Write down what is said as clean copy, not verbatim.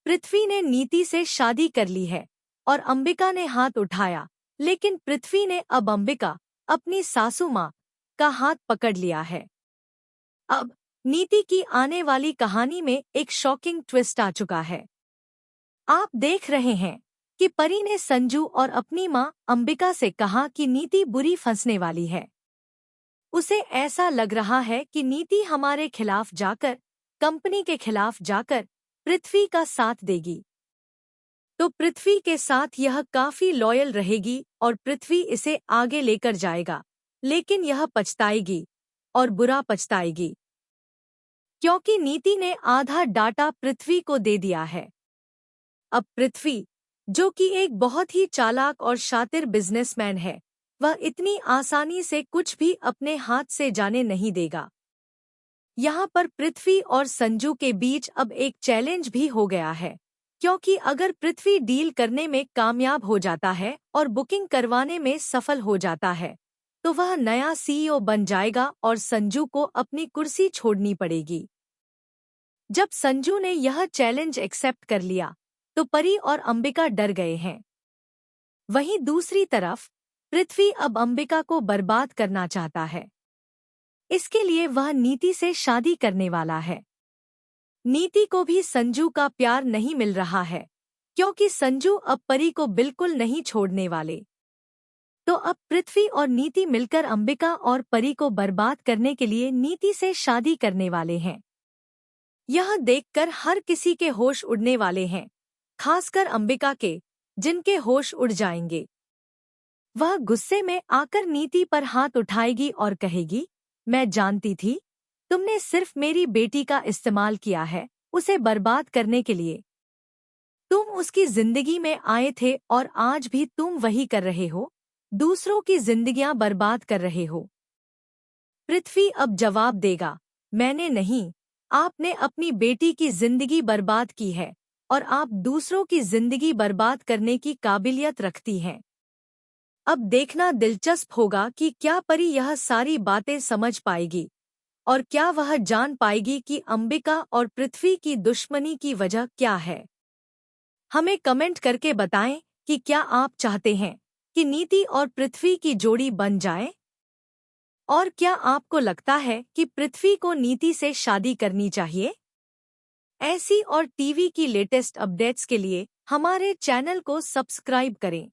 पृथ्वी ने नीति से शादी कर ली है और अंबिका ने हाथ उठाया, लेकिन पृथ्वी ने अब अंबिका, अपनी सासू माँ, का हाथ पकड़ लिया है। अब नीति की आने वाली कहानी में एक शॉकिंग ट्विस्ट आ चुका है। आप देख रहे हैं कि परी ने संजू और अपनी माँ अंबिका से कहा कि नीति बुरी फंसने वाली है। उसे ऐसा लग रहा है कि नीति हमारे खिलाफ जाकर, कंपनी के खिलाफ जाकर पृथ्वी का साथ देगी, तो पृथ्वी के साथ यह काफी लॉयल रहेगी और पृथ्वी इसे आगे लेकर जाएगा, लेकिन यह पछताएगी और बुरा पछताएगी, क्योंकि नीति ने आधा डाटा पृथ्वी को दे दिया है। अब पृथ्वी, जो कि एक बहुत ही चालाक और शातिर बिजनेसमैन है, वह इतनी आसानी से कुछ भी अपने हाथ से जाने नहीं देगा। यहाँ पर पृथ्वी और संजू के बीच अब एक चैलेंज भी हो गया है, क्योंकि अगर पृथ्वी डील करने में कामयाब हो जाता है और बुकिंग करवाने में सफल हो जाता है, तो वह नया सीईओ बन जाएगा और संजू को अपनी कुर्सी छोड़नी पड़ेगी। जब संजू ने यह चैलेंज एक्सेप्ट कर लिया, तो परी और अंबिका डर गए हैं। वहीं दूसरी तरफ पृथ्वी अब अंबिका को बर्बाद करना चाहता है। इसके लिए वह नीति से शादी करने वाला है। नीति को भी संजू का प्यार नहीं मिल रहा है, क्योंकि संजू अब परी को बिल्कुल नहीं छोड़ने वाले। तो अब पृथ्वी और नीति मिलकर अंबिका और परी को बर्बाद करने के लिए नीति से शादी करने वाले हैं। यह देखकर हर किसी के होश उड़ने वाले हैं, खासकर अंबिका के, जिनके होश उड़ जाएंगे। वह गुस्से में आकर नीति पर हाथ उठाएगी और कहेगी, मैं जानती थी, तुमने सिर्फ मेरी बेटी का इस्तेमाल किया है उसे बर्बाद करने के लिए। तुम उसकी जिंदगी में आए थे और आज भी तुम वही कर रहे हो, दूसरों की जिंदगियां बर्बाद कर रहे हो। पृथ्वी अब जवाब देगा, मैंने नहीं, आपने अपनी बेटी की जिंदगी बर्बाद की है और आप दूसरों की जिंदगी बर्बाद करने की काबिलियत रखती हैं। अब देखना दिलचस्प होगा कि क्या परी यह सारी बातें समझ पाएगी और क्या वह जान पाएगी कि अंबिका और पृथ्वी की दुश्मनी की वजह क्या है। हमें कमेंट करके बताएं कि क्या आप चाहते हैं कि नीति और पृथ्वी की जोड़ी बन जाए, और क्या आपको लगता है कि पृथ्वी को नीति से शादी करनी चाहिए। ऐसी और टीवी की लेटेस्ट अपडेट्स के लिए हमारे चैनल को सब्सक्राइब करें।